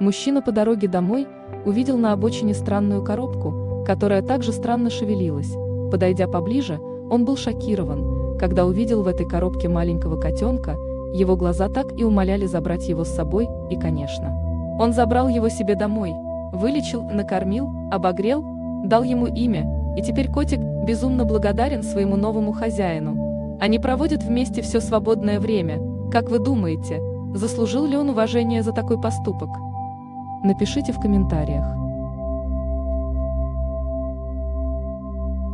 Мужчина по дороге домой увидел на обочине странную коробку, которая также странно шевелилась. Подойдя поближе, он был шокирован, когда увидел в этой коробке маленького котенка. Его глаза так и умоляли забрать его с собой, и, конечно, он забрал его себе домой, вылечил, накормил, обогрел, дал ему имя, и теперь котик безумно благодарен своему новому хозяину. Они проводят вместе все свободное время. Как вы думаете, заслужил ли он уважения за такой поступок? Напишите в комментариях.